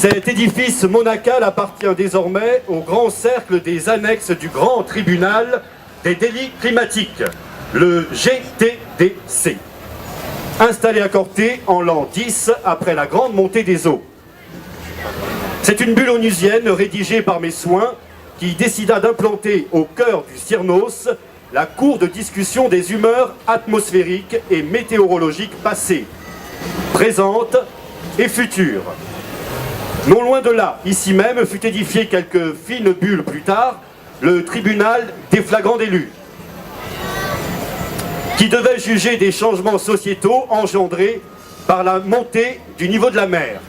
Cet édifice monacal appartient désormais au grand cercle des annexes du grand tribunal des délits climatiques, le GTDC, installé à Corté en l'an 10 après la grande montée des eaux. C'est une bulle onusienne rédigée par mes soins qui décida d'implanter au cœur du Cyrnos la cour de discussion des humeurs atmosphériques et météorologiques passées, présentes et futures. Non loin de là, ici même, fut édifié quelques fines bulles plus tard, le tribunal des flagrants délits, qui devait juger des changements sociétaux engendrés par la montée du niveau de la mer.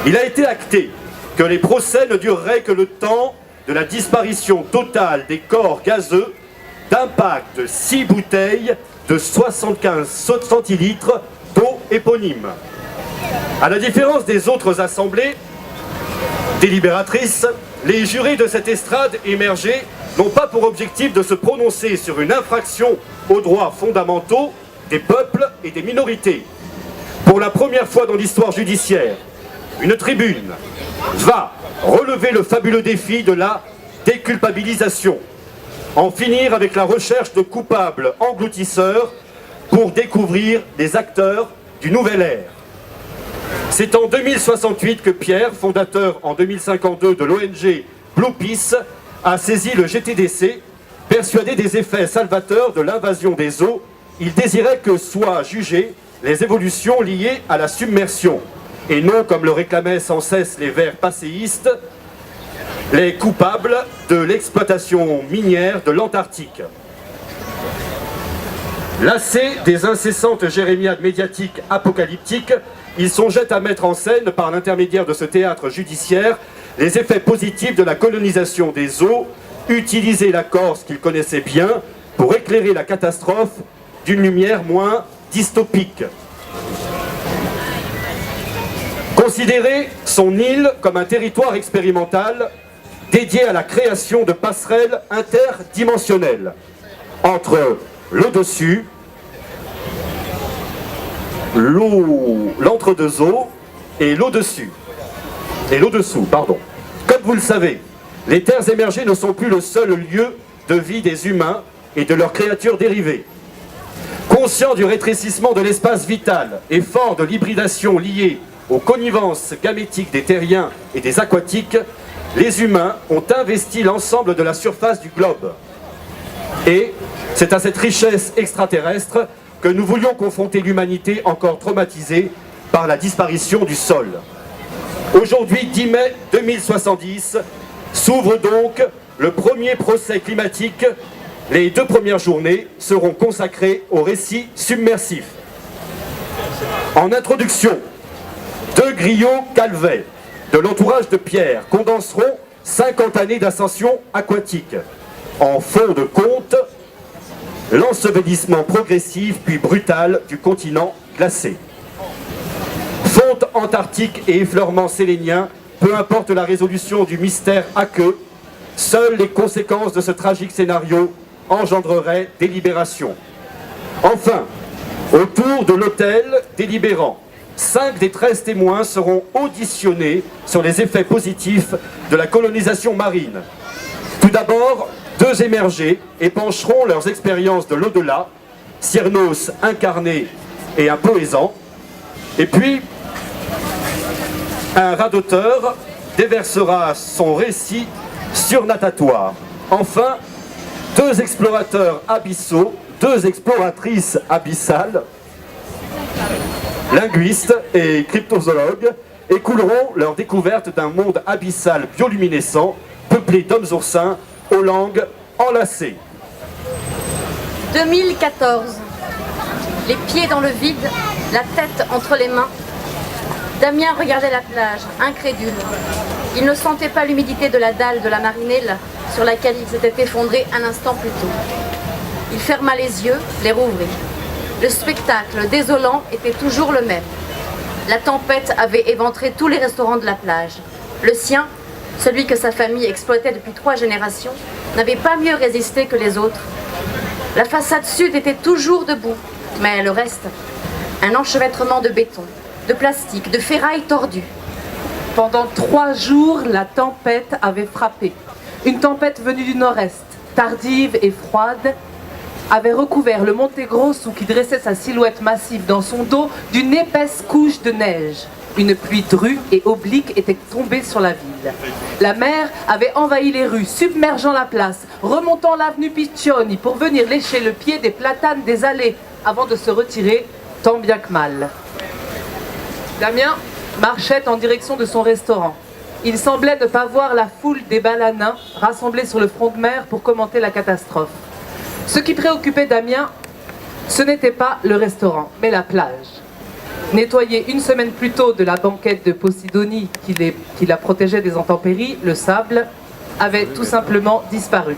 Il a été acté que les procès ne dureraient que le temps de la disparition totale des corps gazeux d'impact de 6 bouteilles de 75 centilitres d'eau éponyme. À la différence des autres assemblées délibératrices, les jurés de cette estrade émergée n'ont pas pour objectif de se prononcer sur une infraction aux droits fondamentaux des peuples et des minorités. Pour la première fois dans l'histoire judiciaire, une tribune va relever le fabuleux défi de la déculpabilisation, en finir avec la recherche de coupables engloutisseurs pour découvrir les acteurs du nouvel ère. C'est en 2068 que Pierre, fondateur en 2052 de l'ONG Blue Peace, a saisi le GTDC, persuadé des effets salvateurs de l'invasion des eaux. Il désirait que soient jugées les évolutions liées à la submersion, et non, comme le réclamaient sans cesse les Verts passéistes, les coupables de l'exploitation minière de l'Antarctique. Lassés des incessantes jérémiades médiatiques apocalyptiques, ils songeaient à mettre en scène, par l'intermédiaire de ce théâtre judiciaire, les effets positifs de la colonisation des eaux, utiliser la Corse qu'ils connaissaient bien pour éclairer la catastrophe d'une lumière moins dystopique. Considérer son île comme un territoire expérimental dédié à la création de passerelles interdimensionnelles entre l'au-dessus, l'entre-deux-eaux et l'au-dessus. Et l'au-dessous, pardon. Comme vous le savez, les terres émergées ne sont plus le seul lieu de vie des humains et de leurs créatures dérivées. Conscients du rétrécissement de l'espace vital et forts de l'hybridation liée aux connivences gamétiques des terriens et des aquatiques, les humains ont investi l'ensemble de la surface du globe. Et c'est à cette richesse extraterrestre que nous voulions confronter l'humanité encore traumatisée par la disparition du sol. Aujourd'hui, 10 mai 2070, s'ouvre donc le premier procès climatique. Les 2 premières journées seront consacrées au récit submersif. En introduction, 2 griots calvets de l'entourage de Pierre condenseront 50 années d'ascension aquatique. En fond de compte, l'ensevelissement progressif puis brutal du continent glacé. Fonte antarctique et effleurement sélénien, peu importe la résolution du mystère aqueux, seules les conséquences de ce tragique scénario engendreraient délibération. Enfin, autour de l'autel délibérant, 5 des 13 témoins seront auditionnés sur les effets positifs de la colonisation marine. Tout d'abord, 2 émergés épancheront leurs expériences de l'au-delà, Cyrnos incarné et un poésan, et puis un radoteur déversera son récit surnatatoire. Enfin, 2 explorateurs abyssaux, 2 exploratrices abyssales, linguistes et cryptozoologues, écouleront leur découverte d'un monde abyssal bioluminescent, peuplé d'hommes oursins aux langues enlacées. 2014. Les pieds dans le vide, la tête entre les mains. Damien regardait la plage, incrédule. Il ne sentait pas l'humidité de la dalle de la marinelle sur laquelle il s'était effondré un instant plus tôt. Il ferma les yeux, les rouvrit. Le spectacle désolant était toujours le même. La tempête avait éventré tous les restaurants de la plage. Le sien, celui que sa famille exploitait depuis 3 générations, n'avait pas mieux résisté que les autres. La façade sud était toujours debout, mais le reste, un enchevêtrement de béton, de plastique, de ferraille tordue. Pendant 3 jours, la tempête avait frappé. Une tempête venue du nord-est, tardive et froide, avait recouvert le Monte Grosso qui dressait sa silhouette massive dans son dos d'une épaisse couche de neige. Une pluie drue et oblique était tombée sur la ville. La mer avait envahi les rues, submergeant la place, remontant l'avenue Piccioni pour venir lécher le pied des platanes des allées avant de se retirer tant bien que mal. Damien marchait en direction de son restaurant. Il semblait ne pas voir la foule des balanins rassemblés sur le front de mer pour commenter la catastrophe. Ce qui préoccupait Damien, ce n'était pas le restaurant, mais la plage. Nettoyée une semaine plus tôt de la banquette de Posidonie qui la protégeait des intempéries, le sable avait tout simplement disparu.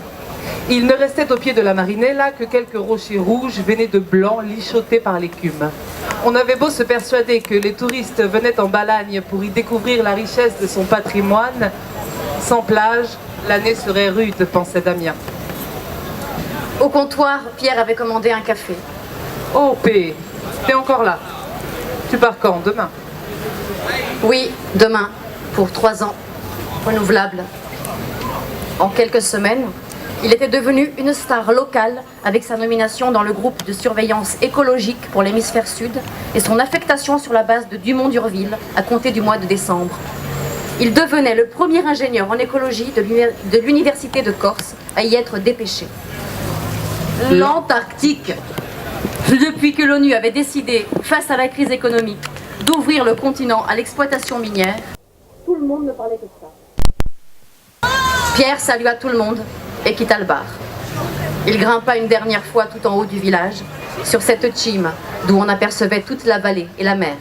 Il ne restait au pied de la Marinella que quelques rochers rouges veinés de blanc lichotés par l'écume. On avait beau se persuader que les touristes venaient en Balagne pour y découvrir la richesse de son patrimoine, sans plage, l'année serait rude, pensait Damien. Au comptoir, Pierre avait commandé un café. Oh, P, t'es encore là. Tu pars quand? Demain? Oui, demain, pour 3 ans, renouvelable. En quelques semaines, il était devenu une star locale avec sa nomination dans le groupe de surveillance écologique pour l'hémisphère sud et son affectation sur la base de Dumont-d'Urville à compter du mois de décembre. Il devenait le premier ingénieur en écologie de l'Université de Corse à y être dépêché. L'Antarctique. Depuis que l'ONU avait décidé, face à la crise économique, d'ouvrir le continent à l'exploitation minière, tout le monde ne parlait que de ça. Pierre salua tout le monde et quitta le bar. Il grimpa une dernière fois tout en haut du village, sur cette cime d'où on apercevait toute la vallée et la mer.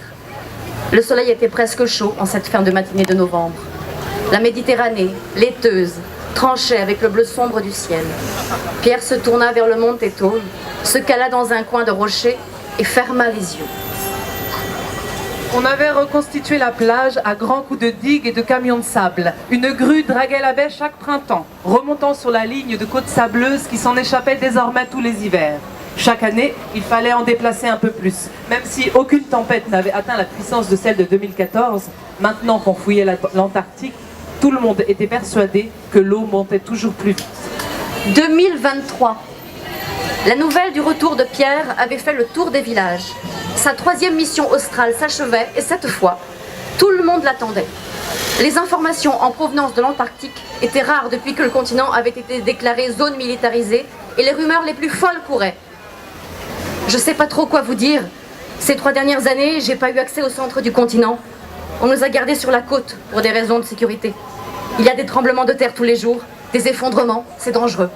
Le soleil était presque chaud en cette fin de matinée de novembre. La Méditerranée, laiteuse, tranchait avec le bleu sombre du ciel. Pierre se tourna vers le Monte Etole, se cala dans un coin de rocher et ferma les yeux. On avait reconstitué la plage à grands coups de digues et de camions de sable. Une grue draguait la baie chaque printemps, remontant sur la ligne de côtes sableuses qui s'en échappait désormais tous les hivers. Chaque année, il fallait en déplacer un peu plus. Même si aucune tempête n'avait atteint la puissance de celle de 2014, maintenant qu'on fouillait l'Antarctique, tout le monde était persuadé que l'eau montait toujours plus vite. 2023. La nouvelle du retour de Pierre avait fait le tour des villages. Sa 3e mission australe s'achevait et cette fois, tout le monde l'attendait. Les informations en provenance de l'Antarctique étaient rares depuis que le continent avait été déclaré zone militarisée et les rumeurs les plus folles couraient. Je sais pas trop quoi vous dire. Ces 3 dernières années, j'ai pas eu accès au centre du continent. On nous a gardés sur la côte pour des raisons de sécurité. Il y a des tremblements de terre tous les jours, des effondrements, c'est dangereux.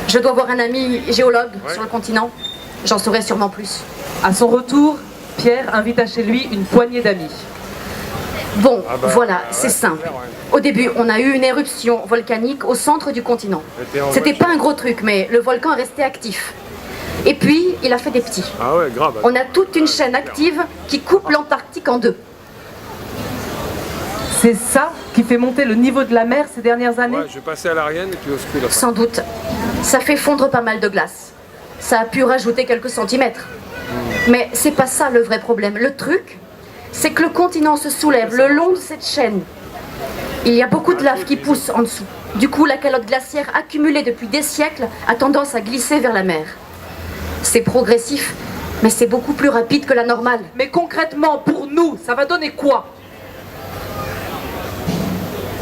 Je dois voir un ami géologue sur le continent. J'en saurai sûrement plus. À son retour, Pierre invita chez lui une poignée d'amis. Bon, voilà, c'est simple. Au début, on a eu une éruption volcanique au centre du continent. C'était pas un gros truc, mais le volcan est resté actif. Et puis, il a fait des petits. Ah ouais, grave. On a toute une chaîne active qui coupe l'Antarctique en 2. C'est ça qui fait monter le niveau de la mer ces dernières années? Ouais, je vais passer à l'Ariane et puis au Scud après. Sans doute. Ça fait fondre pas mal de glace. Ça a pu rajouter quelques centimètres. Mais c'est pas ça le vrai problème. Le truc, c'est que le continent se soulève le long de cette chaîne. Il y a beaucoup de lave qui pousse en dessous. Du coup, la calotte glaciaire accumulée depuis des siècles a tendance à glisser vers la mer. C'est progressif, mais c'est beaucoup plus rapide que la normale. Mais concrètement, pour nous, ça va donner quoi?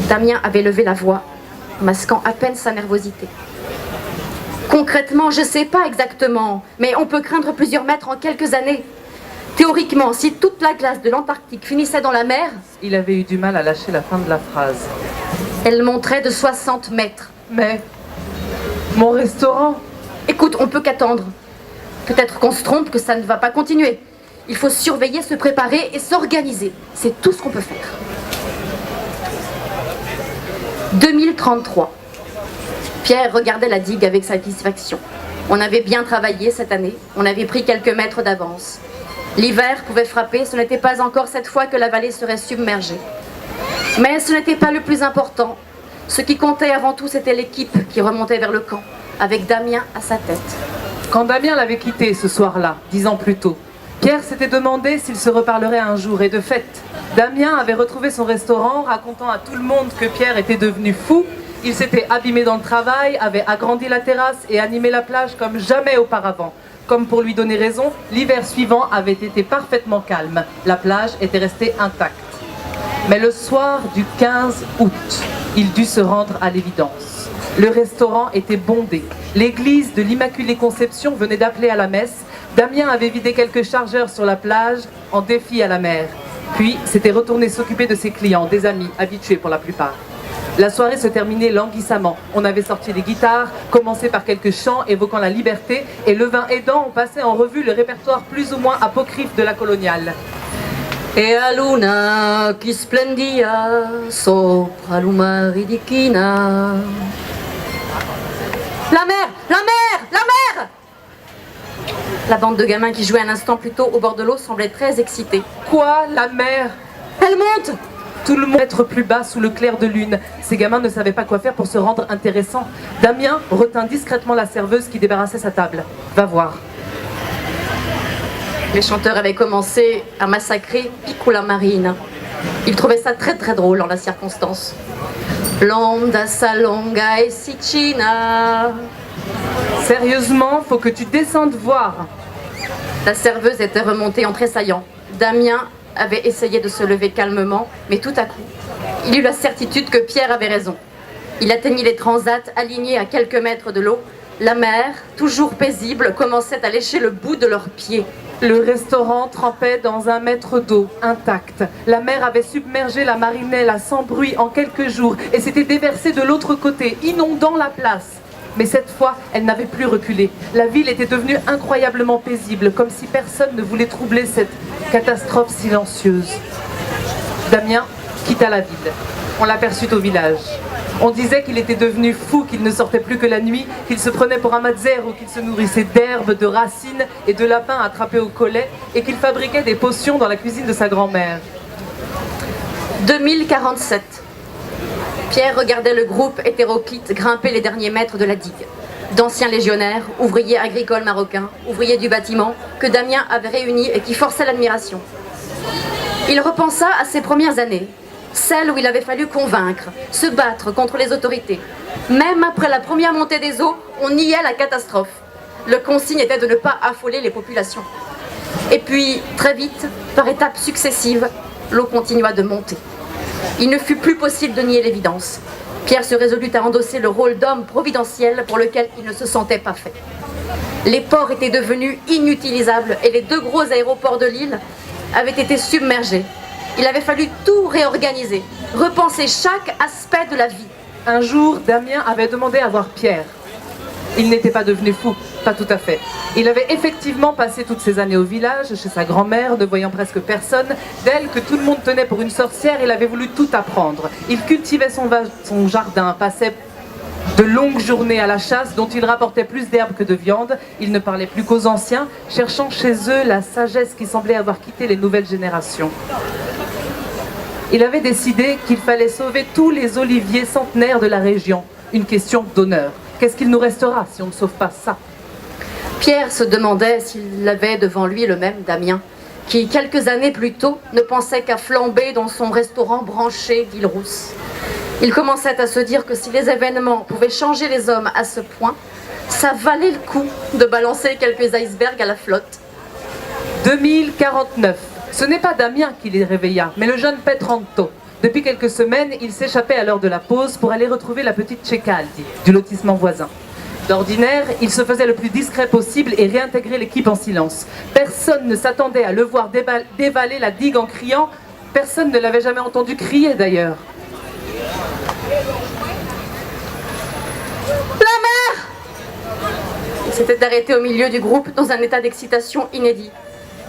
Damien avait levé la voix, masquant à peine sa nervosité. Concrètement, je sais pas exactement, mais on peut craindre plusieurs mètres en quelques années. Théoriquement, si toute la glace de l'Antarctique finissait dans la mer... Il avait eu du mal à lâcher la fin de la phrase. Elle monterait de 60 mètres. Mais... mon restaurant? Écoute, on peut qu'attendre. Peut-être qu'on se trompe, que ça ne va pas continuer. Il faut surveiller, se préparer et s'organiser. C'est tout ce qu'on peut faire. 2033. Pierre regardait la digue avec satisfaction. On avait bien travaillé cette année, on avait pris quelques mètres d'avance. L'hiver pouvait frapper, ce n'était pas encore cette fois que la vallée serait submergée. Mais ce n'était pas le plus important. Ce qui comptait avant tout, c'était l'équipe qui remontait vers le camp, avec Damien à sa tête. Quand Damien l'avait quitté ce soir-là, 10 ans plus tôt, Pierre s'était demandé s'il se reparlerait un jour, et de fait, Damien avait retrouvé son restaurant, racontant à tout le monde que Pierre était devenu fou. Il s'était abîmé dans le travail, avait agrandi la terrasse et animé la plage comme jamais auparavant. Comme pour lui donner raison, l'hiver suivant avait été parfaitement calme. La plage était restée intacte. Mais le soir du 15 août, il dut se rendre à l'évidence. Le restaurant était bondé. L'église de l'Immaculée Conception venait d'appeler à la messe. Damien avait vidé quelques chargeurs sur la plage en défi à la mer. Puis s'était retourné s'occuper de ses clients, des amis, habitués pour la plupart. La soirée se terminait languissamment. On avait sorti des guitares, commencé par quelques chants évoquant la liberté, et le vin aidant, on passait en revue le répertoire plus ou moins apocryphe de la coloniale. E a luna qui splendia sopra l'umari di China. La mer! La mer! La mer! La bande de gamins qui jouaient un instant plus tôt au bord de l'eau semblait très excitée. Quoi, la mer? Elle monte! Tout le monde être plus bas sous le clair de lune. Ces gamins ne savaient pas quoi faire pour se rendre intéressants. Damien retint discrètement la serveuse qui débarrassait sa table. Va voir. Les chanteurs avaient commencé à massacrer Piccola Marina. Ils trouvaient ça très très drôle en la circonstance. L'onda salonga e sicina. Sérieusement, faut que tu descendes voir. La serveuse était remontée en tressaillant. Damien avait essayé de se lever calmement, mais tout à coup, il eut la certitude que Pierre avait raison. Il atteignit les transats alignés à quelques mètres de l'eau. La mer, toujours paisible, commençait à lécher le bout de leurs pieds. Le restaurant trempait dans 1 mètre d'eau, intacte. La mer avait submergé la marinelle à 100 bruit en quelques jours et s'était déversée de l'autre côté, inondant la place. Mais cette fois, elle n'avait plus reculé. La ville était devenue incroyablement paisible, comme si personne ne voulait troubler cette catastrophe silencieuse. Damien quitta la ville. On l'aperçut au village. On disait qu'il était devenu fou, qu'il ne sortait plus que la nuit, qu'il se prenait pour un mazzero, qu'il se nourrissait d'herbes, de racines et de lapins attrapés au collet, et qu'il fabriquait des potions dans la cuisine de sa grand-mère. 2047. Pierre regardait le groupe hétéroclite grimper les derniers mètres de la digue. D'anciens légionnaires, ouvriers agricoles marocains, ouvriers du bâtiment, que Damien avait réunis et qui forçaient l'admiration. Il repensa à ses premières années, celles où il avait fallu convaincre, se battre contre les autorités. Même après la première montée des eaux, on niait la catastrophe. Le consigne était de ne pas affoler les populations. Et puis, très vite, par étapes successives, l'eau continua de monter. Il ne fut plus possible de nier l'évidence. Pierre se résolut à endosser le rôle d'homme providentiel pour lequel il ne se sentait pas fait. Les ports étaient devenus inutilisables et les 2 gros aéroports de l'île avaient été submergés. Il avait fallu tout réorganiser, repenser chaque aspect de la vie. Un jour, Damien avait demandé à voir Pierre. Il n'était pas devenu fou, pas tout à fait. Il avait effectivement passé toutes ces années au village, chez sa grand-mère, ne voyant presque personne. D'elle, que tout le monde tenait pour une sorcière, il avait voulu tout apprendre. Il cultivait son jardin, passait de longues journées à la chasse, dont il rapportait plus d'herbe que de viande. Il ne parlait plus qu'aux anciens, cherchant chez eux la sagesse qui semblait avoir quitté les nouvelles générations. Il avait décidé qu'il fallait sauver tous les oliviers centenaires de la région. Une question d'honneur. Qu'est-ce qu'il nous restera si on ne sauve pas ça? Pierre se demandait s'il avait devant lui le même Damien, qui, quelques années plus tôt, ne pensait qu'à flamber dans son restaurant branché d'Île-Rousse. Il commençait à se dire que si les événements pouvaient changer les hommes à ce point, ça valait le coup de balancer quelques icebergs à la flotte. 2049. Ce n'est pas Damien qui les réveilla, mais le jeune Petranto. Depuis quelques semaines, il s'échappait à l'heure de la pause pour aller retrouver la petite Cecaldi, du lotissement voisin. D'ordinaire, il se faisait le plus discret possible et réintégrait l'équipe en silence. Personne ne s'attendait à le voir dévaler la digue en criant. Personne ne l'avait jamais entendu crier d'ailleurs. La mer! Il s'était arrêté au milieu du groupe dans un état d'excitation inédit.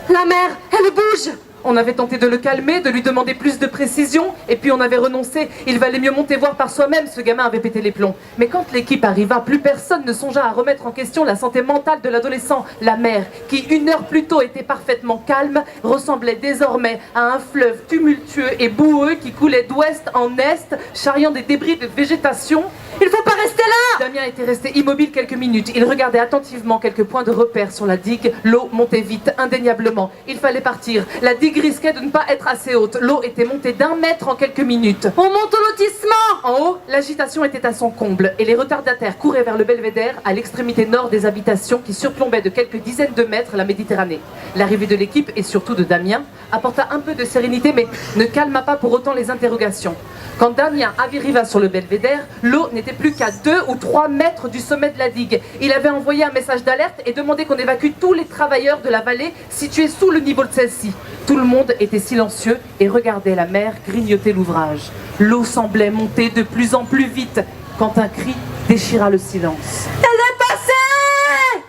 La mer, elle bouge! On avait tenté de le calmer, de lui demander plus de précision, et puis on avait renoncé. Il valait mieux monter voir par soi-même, ce gamin avait pété les plombs. Mais quand l'équipe arriva, plus personne ne songea à remettre en question la santé mentale de l'adolescent. La mer, qui 1 heure plus tôt était parfaitement calme, ressemblait désormais à un fleuve tumultueux et boueux qui coulait d'ouest en est, charriant des débris de végétation. Il faut pas rester là! Damien était resté immobile quelques minutes. Il regardait attentivement quelques points de repère sur la digue. L'eau montait vite, indéniablement. Il fallait partir. La digue risquait de ne pas être assez haute. L'eau était montée d'1 mètre en quelques minutes. On monte au lotissement! En haut, l'agitation était à son comble et les retardataires couraient vers le belvédère à l'extrémité nord des habitations qui surplombaient de quelques dizaines de mètres la Méditerranée. L'arrivée de l'équipe et surtout de Damien apporta un peu de sérénité mais ne calma pas pour autant les interrogations. Quand Damien arriva sur le belvédère, l'eau n'était plus qu'à 2 ou 3 mètres du sommet de la digue. Il avait envoyé un message d'alerte et demandé qu'on évacue tous les travailleurs de la vallée situés sous le niveau de celle-ci. Tout le monde était silencieux et regardait la mer grignoter l'ouvrage. L'eau semblait monter de plus en plus vite quand un cri déchira le silence. Elle est passée!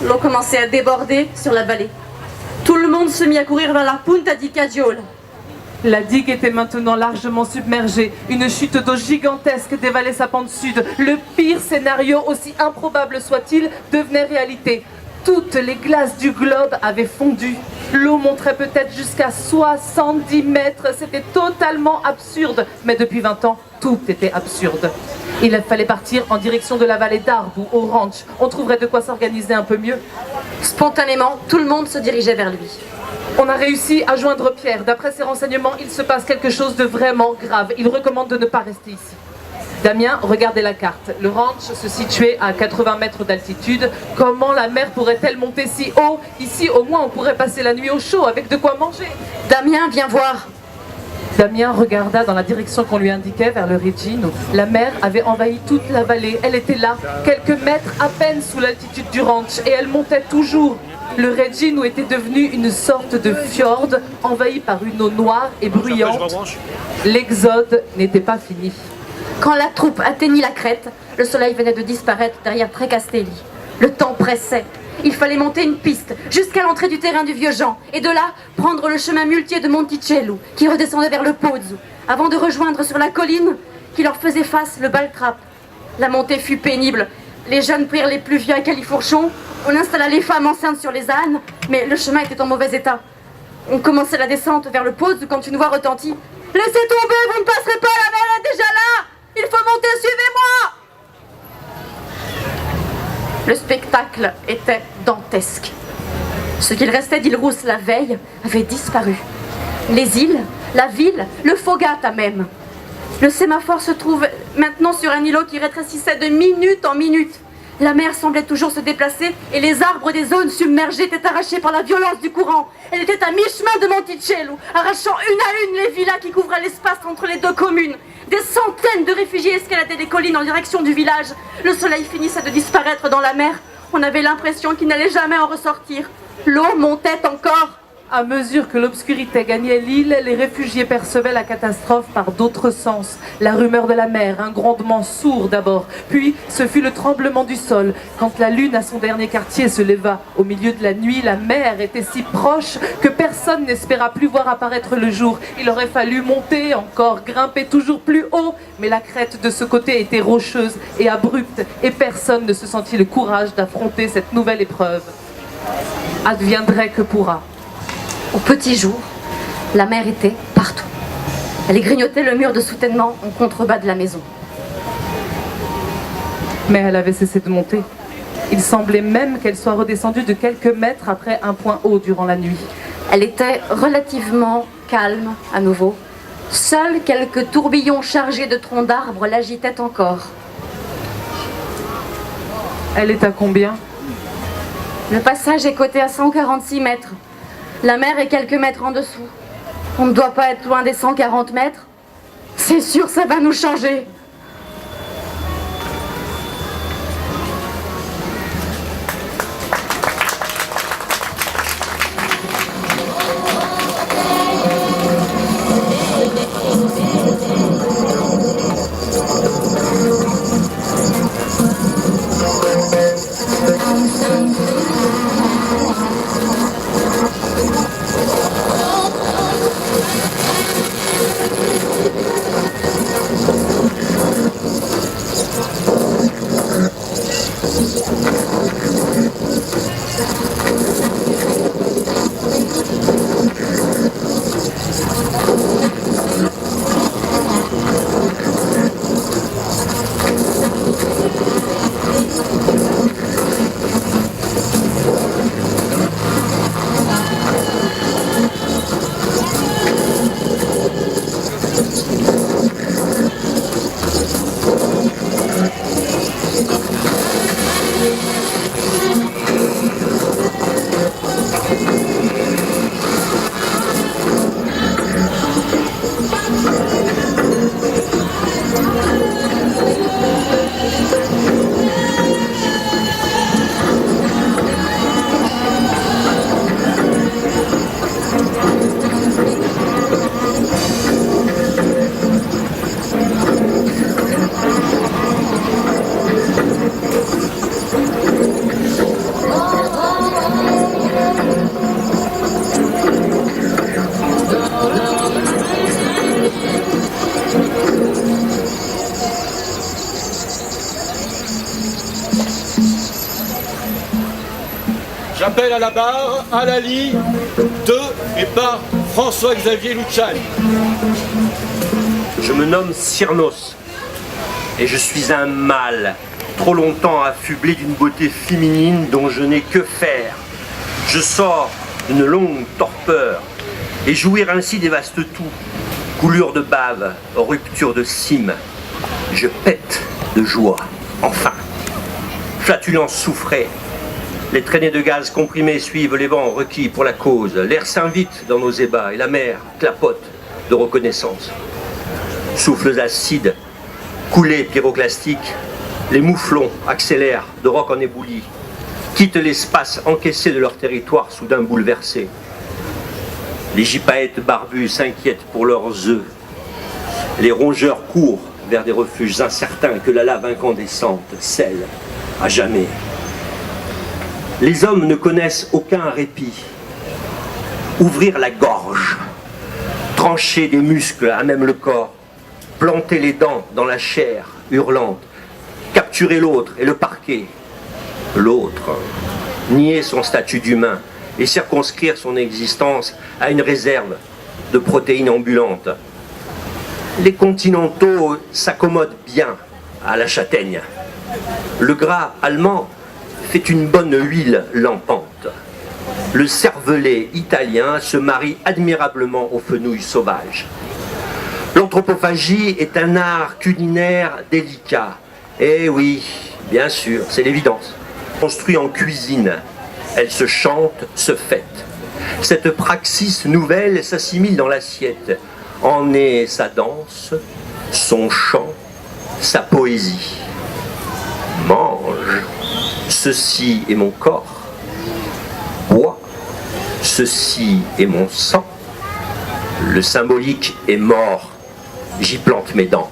L'eau commençait à déborder sur la vallée. Tout le monde se mit à courir vers la Punta di Caggiolo. La digue était maintenant largement submergée. Une chute d'eau gigantesque dévalait sa pente sud. Le pire scénario, aussi improbable soit-il, devenait réalité. Toutes les glaces du globe avaient fondu. L'eau monterait peut-être jusqu'à 70 mètres. C'était totalement absurde. Mais depuis 20 ans, tout était absurde. Il fallait partir en direction de la vallée d'Arb ou au ranch. On trouverait de quoi s'organiser un peu mieux. Spontanément, tout le monde se dirigeait vers lui. On a réussi à joindre Pierre. D'après ses renseignements, il se passe quelque chose de vraiment grave. Il recommande de ne pas rester ici. Damien regardait la carte. Le ranch se situait à 80 mètres d'altitude. Comment la mer pourrait-elle monter si haut? Ici, au moins, on pourrait passer la nuit au chaud avec de quoi manger. Damien, viens voir. Damien regarda dans la direction qu'on lui indiquait, vers le Regino. La mer avait envahi toute la vallée. Elle était là, quelques mètres à peine sous l'altitude du ranch, et elle montait toujours. Le Regino était devenu une sorte de fjord, envahi par une eau noire et bruyante. L'exode n'était pas fini. Quand la troupe atteignit la crête, le soleil venait de disparaître derrière Trecastelli. Le temps pressait. Il fallait monter une piste jusqu'à l'entrée du terrain du Vieux-Jean et de là prendre le chemin muletier de Monticello qui redescendait vers le Pozzo avant de rejoindre sur la colline qui leur faisait face le Baltrap. La montée fut pénible. Les jeunes prirent les plus vieux à califourchon. On installa les femmes enceintes sur les ânes, mais le chemin était en mauvais état. On commençait la descente vers le Pozzo quand une voix retentit. « Laissez tomber, vous ne passerez pas, la mer est déjà là! Il faut monter, suivez-moi !» Le spectacle était dantesque. Ce qu'il restait d'île Rousse la veille avait disparu. Les îles, la ville, le Fogata même. Le sémaphore se trouve maintenant sur un îlot qui rétrécissait de minute en minute. La mer semblait toujours se déplacer et les arbres des zones submergées étaient arrachés par la violence du courant. Elle était à mi-chemin de Monticello, arrachant une à une les villas qui couvraient l'espace entre les deux communes. Des centaines de réfugiés escaladaient des collines en direction du village. Le soleil finissait de disparaître dans la mer. On avait l'impression qu'il n'allait jamais en ressortir. L'eau montait encore. À mesure que l'obscurité gagnait l'île, les réfugiés percevaient la catastrophe par d'autres sens. La rumeur de la mer, un grondement sourd d'abord, puis ce fut le tremblement du sol. Quand la lune à son dernier quartier se leva au milieu de la nuit, la mer était si proche que personne n'espéra plus voir apparaître le jour. Il aurait fallu monter encore, grimper toujours plus haut, mais la crête de ce côté était rocheuse et abrupte, et personne ne se sentit le courage d'affronter cette nouvelle épreuve. Adviendrait que pourra. Au petit jour, la mer était partout. Elle grignotait le mur de soutènement en contrebas de la maison. Mais elle avait cessé de monter. Il semblait même qu'elle soit redescendue de quelques mètres après un point haut durant la nuit. Elle était relativement calme à nouveau. Seuls quelques tourbillons chargés de troncs d'arbres l'agitaient encore. Elle est à combien? Le passage est coté à 146 mètres. La mer est quelques mètres en dessous. On ne doit pas être loin des 140 mètres. C'est sûr, ça va nous changer. J'appelle à la barre, à la ligne, de et par François-Xavier Luciani. Je me nomme Cyrnos et je suis un mâle, trop longtemps affublé d'une beauté féminine dont je n'ai que faire. Je sors d'une longue torpeur et jouir ainsi dévaste tout. Coulure de bave, rupture de cime. Je pète de joie, enfin. Flatulence souffrée. Les traînées de gaz comprimés suivent les vents requis pour la cause. L'air s'invite dans nos ébats et la mer clapote de reconnaissance. Souffles acides, coulées pyroclastiques, les mouflons accélèrent de roc en éboulis, quittent l'espace encaissé de leur territoire soudain bouleversé. Les gypaètes barbus s'inquiètent pour leurs œufs. Les rongeurs courent vers des refuges incertains que la lave incandescente scelle à jamais. Les hommes ne connaissent aucun répit. Ouvrir la gorge, trancher des muscles à même le corps, planter les dents dans la chair hurlante, capturer l'autre et le parquer. L'autre, nier son statut d'humain et circonscrire son existence à une réserve de protéines ambulantes. Les continentaux s'accommodent bien à la châtaigne. Le gras allemand fait une bonne huile lampante. Le cervelet italien se marie admirablement aux fenouilles sauvages. L'anthropophagie est un art culinaire délicat. Eh oui, bien sûr, c'est l'évidence. Construit en cuisine, elle se chante, se fête. Cette praxis nouvelle s'assimile dans l'assiette. En est sa danse, son chant, sa poésie. Mange, ceci est mon corps. Bois, ceci est mon sang. Le symbolique est mort, j'y plante mes dents.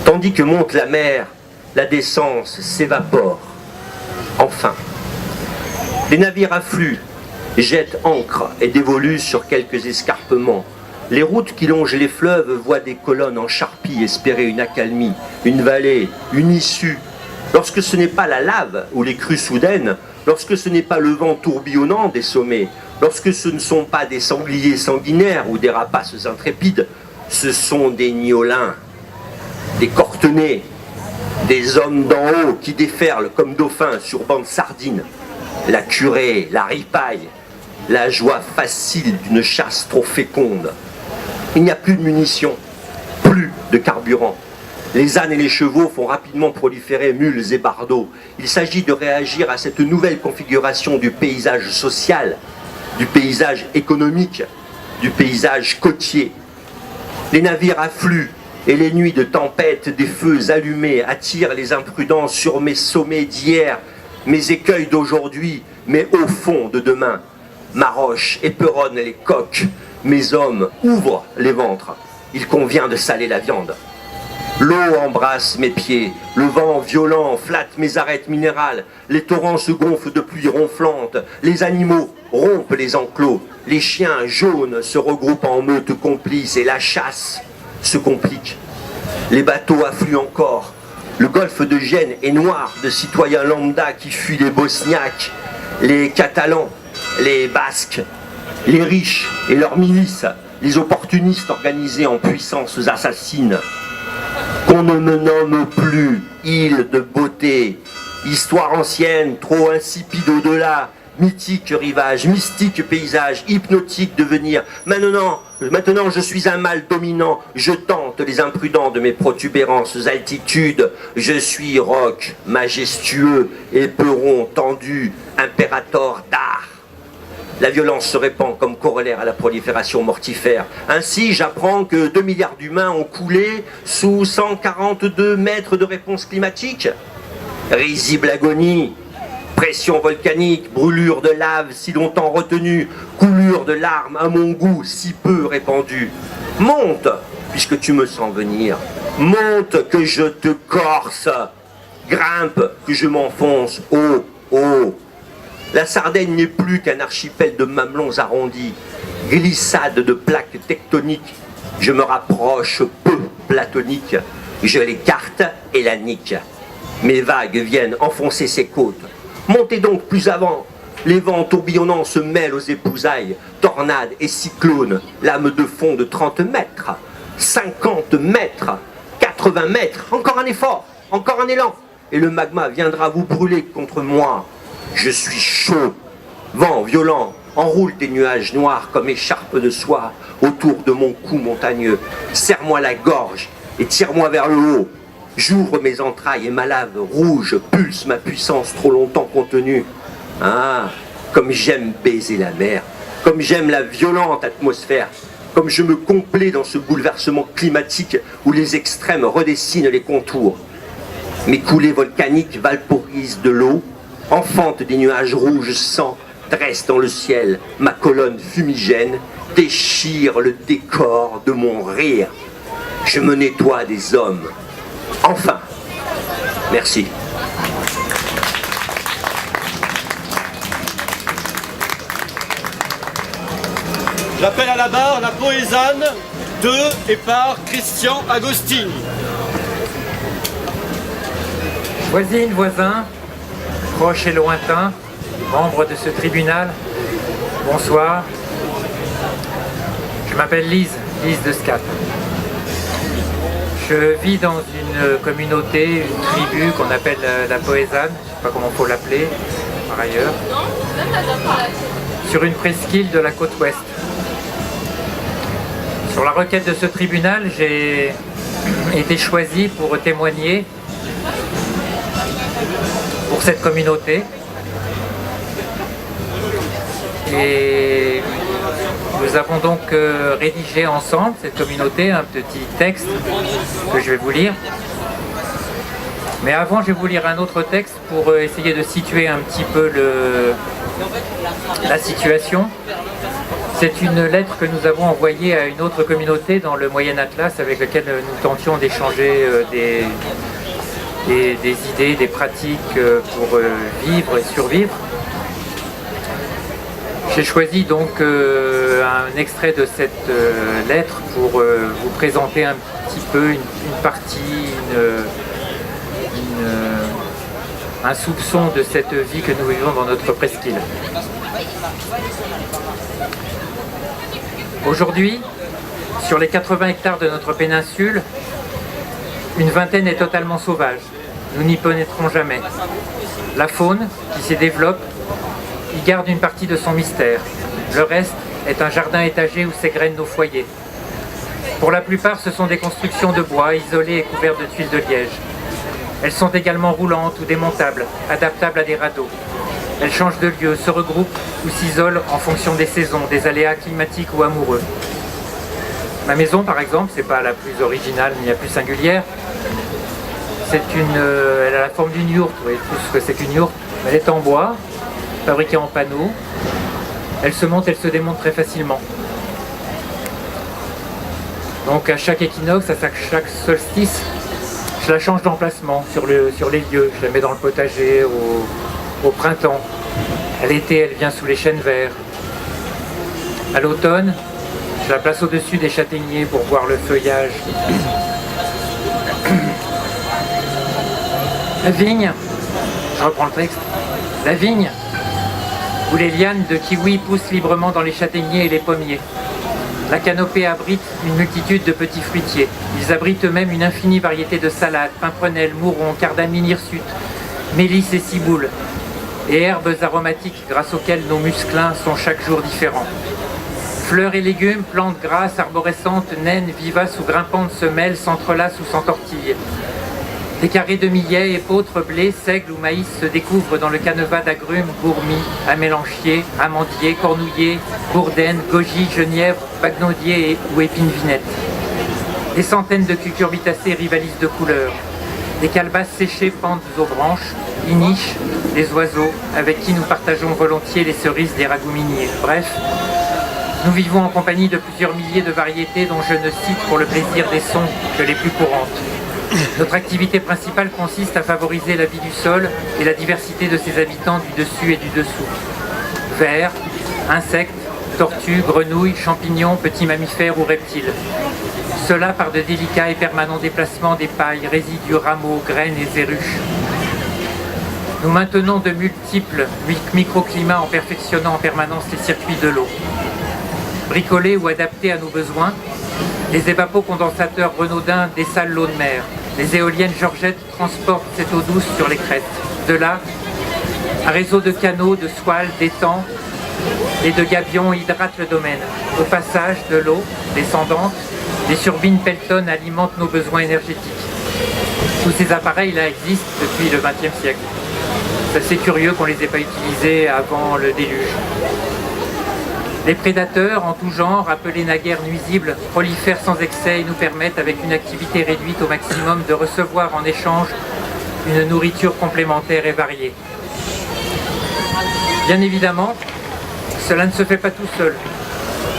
Tandis que monte la mer, la décence s'évapore. Enfin, les navires affluent, jettent ancre et dévoluent sur quelques escarpements. Les routes qui longent les fleuves voient des colonnes en charpie espérer une accalmie, une vallée, une issue. Lorsque ce n'est pas la lave ou les crues soudaines, lorsque ce n'est pas le vent tourbillonnant des sommets, lorsque ce ne sont pas des sangliers sanguinaires ou des rapaces intrépides, ce sont des niolins, des cortenets, des hommes d'en haut qui déferlent comme dauphins sur banc de sardines. La curée, la ripaille, la joie facile d'une chasse trop féconde. Il n'y a plus de munitions, plus de carburant. Les ânes et les chevaux font rapidement proliférer mules et bardeaux. Il s'agit de réagir à cette nouvelle configuration du paysage social, du paysage économique, du paysage côtier. Les navires affluent et les nuits de tempête des feux allumés attirent les imprudents sur mes sommets d'hier, mes écueils d'aujourd'hui, mes hauts fonds de demain. Ma roche éperonne les coques, mes hommes ouvrent les ventres. Il convient de saler la viande. L'eau embrasse mes pieds, le vent violent flatte mes arêtes minérales, les torrents se gonflent de pluie ronflante, les animaux rompent les enclos, les chiens jaunes se regroupent en meute complice et la chasse se complique. Les bateaux affluent encore. Le golfe de Gênes est noir de citoyens lambda qui fuient les Bosniaques, les Catalans, les Basques, les riches et leurs milices, les opportunistes organisés en puissances assassines. Qu'on ne me nomme plus île de beauté, histoire ancienne, trop insipide au-delà, mythique rivage, mystique paysage, hypnotique devenir. Maintenant, je suis un mâle dominant, je tente les imprudents de mes protubérances altitudes. Je suis roc, majestueux, éperon tendu, impérator d'art. La violence se répand comme corollaire à la prolifération mortifère. Ainsi, j'apprends que 2 milliards d'humains ont coulé sous 142 mètres de réponse climatique. Risible agonie, pression volcanique, brûlure de lave si longtemps retenue, coulure de larmes à mon goût si peu répandue. Monte, puisque tu me sens venir. Monte que je te corse. Grimpe que je m'enfonce. Oh, oh. La Sardaigne n'est plus qu'un archipel de mamelons arrondis, glissade de plaques tectoniques. Je me rapproche peu platonique, je l'écarte et la nique. Mes vagues viennent enfoncer ses côtes. Montez donc plus avant, Les vents tourbillonnants se mêlent aux épousailles, tornades et cyclones, lames de fond de 30 mètres, 50 mètres, 80 mètres, encore un effort, encore un élan, et le magma viendra vous brûler contre moi. Je suis chaud, vent violent, enroule des nuages noirs comme écharpe de soie autour de mon cou montagneux. Serre-moi la gorge et tire-moi vers le haut. J'ouvre mes entrailles et ma lave rouge pulse ma puissance trop longtemps contenue. Ah, comme j'aime baiser la mer, comme j'aime la violente atmosphère, comme je me complais dans ce bouleversement climatique où les extrêmes redessinent les contours. Mes coulées volcaniques vaporisent de l'eau, enfantent des nuages rouges sang, dressent dans le ciel ma colonne fumigène, déchire le décor de mon rire. Je me nettoie des hommes. Enfin, merci. J'appelle à la barre la poésane de et par Christian Agostini. Voisines, voisins, proches et lointains, membres de ce tribunal, bonsoir. Je m'appelle Lise de Scat. Je vis dans une communauté, une tribu qu'on appelle la Poésane, je ne sais pas comment il faut l'appeler par ailleurs, sur une presqu'île de la côte ouest. Sur la requête de ce tribunal, j'ai été choisi pour témoigner pour cette communauté. Et nous avons donc rédigé ensemble, cette communauté, un petit texte que je vais vous lire. Mais avant, je vais vous lire un autre texte pour essayer de situer un petit peu la situation. C'est une lettre que nous avons envoyée à une autre communauté dans le Moyen Atlas avec laquelle nous tentions d'échanger des idées, des pratiques pour vivre et survivre. J'ai choisi donc un extrait de cette lettre pour vous présenter un petit peu une partie, un soupçon de cette vie que nous vivons dans notre presqu'île. Aujourd'hui, sur les 80 hectares de notre péninsule, une vingtaine est totalement sauvage. Nous n'y pénétrons jamais. La faune, qui s'y développe, y garde une partie de son mystère. Le reste est un jardin étagé où s'égrènent nos foyers. Pour la plupart, ce sont des constructions de bois isolées et couvertes de tuiles de liège. Elles sont également roulantes ou démontables, adaptables à des radeaux. Elles changent de lieu, se regroupent ou s'isolent en fonction des saisons, des aléas climatiques ou amoureux. Ma maison, par exemple, c'est pas la plus originale ni la plus singulière. Elle a la forme d'une yourte, vous voyez tous ce que c'est qu'une yourte. Elle est en bois, fabriquée en panneaux. Elle se monte, elle se démonte très facilement. Donc à chaque équinoxe, à chaque solstice, je la change d'emplacement sur les lieux. Je la mets dans le potager au printemps. À l'été, elle vient sous les chênes verts. À l'automne, je la place au-dessus des châtaigniers pour voir le feuillage. La vigne, je reprends le texte, la vigne, où les lianes de kiwi poussent librement dans les châtaigniers et les pommiers. La canopée abrite une multitude de petits fruitiers. Ils abritent eux-mêmes une infinie variété de salades, pimprenelles, mourons, cardamines, hirsutes, mélisses et ciboules, et herbes aromatiques grâce auxquelles nos musclins sont chaque jour différents. Fleurs et légumes, plantes grasses, arborescentes, naines, vivaces ou grimpantes se mêlent, s'entrelacent ou s'entortillent. Des carrés de millet, épeautres, blé, seigle ou maïs se découvrent dans le canevas d'agrumes, gourmis, amélanchiers, amandiers, cornouillers, bourdaines, goji, genièvres, bagnodiers ou épines vinettes. Des centaines de cucurbitacées rivalisent de couleurs. Des calebasses séchées pendent aux branches, y nichent des oiseaux avec qui nous partageons volontiers les cerises des ragouminaires. Bref, nous vivons en compagnie de plusieurs milliers de variétés dont je ne cite pour le plaisir des sons que les plus courantes. Notre activité principale consiste à favoriser la vie du sol et la diversité de ses habitants du dessus et du dessous. Vers, insectes, tortues, grenouilles, champignons, petits mammifères ou reptiles. Cela par de délicats et permanents déplacements des pailles, résidus, rameaux, graines et zéruches. Nous maintenons de multiples microclimats en perfectionnant en permanence les circuits de l'eau. Bricolés ou adaptés à nos besoins, les évapocondensateurs Renaudin dessalent l'eau de mer. Les éoliennes Georgette transportent cette eau douce sur les crêtes. De là, un réseau de canaux, de soiles, d'étangs et de gabions hydrate le domaine. Au passage de l'eau descendante, les turbines Pelton alimentent nos besoins énergétiques. Tous ces appareils-là existent depuis le XXe siècle. C'est assez curieux qu'on ne les ait pas utilisés avant le déluge. Les prédateurs en tout genre, appelés naguère nuisibles, prolifèrent sans excès et nous permettent, avec une activité réduite au maximum, de recevoir en échange une nourriture complémentaire et variée. Bien évidemment, cela ne se fait pas tout seul.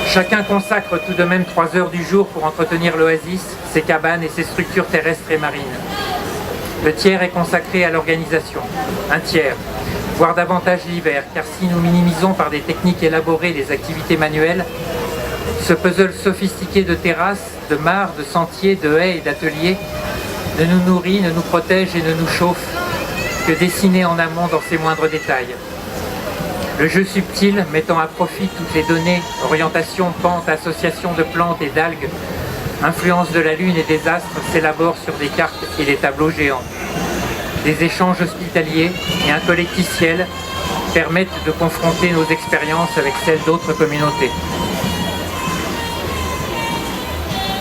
Chacun consacre tout de même 3 heures du jour pour entretenir l'oasis, ses cabanes et ses structures terrestres et marines. Le tiers est consacré à l'organisation. Un tiers, voire davantage l'hiver, car si nous minimisons par des techniques élaborées les activités manuelles, ce puzzle sophistiqué de terrasses, de mares, de sentiers, de haies et d'ateliers ne nous nourrit, ne nous protège et ne nous chauffe que dessiné en amont dans ses moindres détails. Le jeu subtil, mettant à profit toutes les données, orientation, pente, association de plantes et d'algues, influence de la Lune et des astres, s'élabore sur des cartes et des tableaux géants. Des échanges hospitaliers et un collecticiel permettent de confronter nos expériences avec celles d'autres communautés.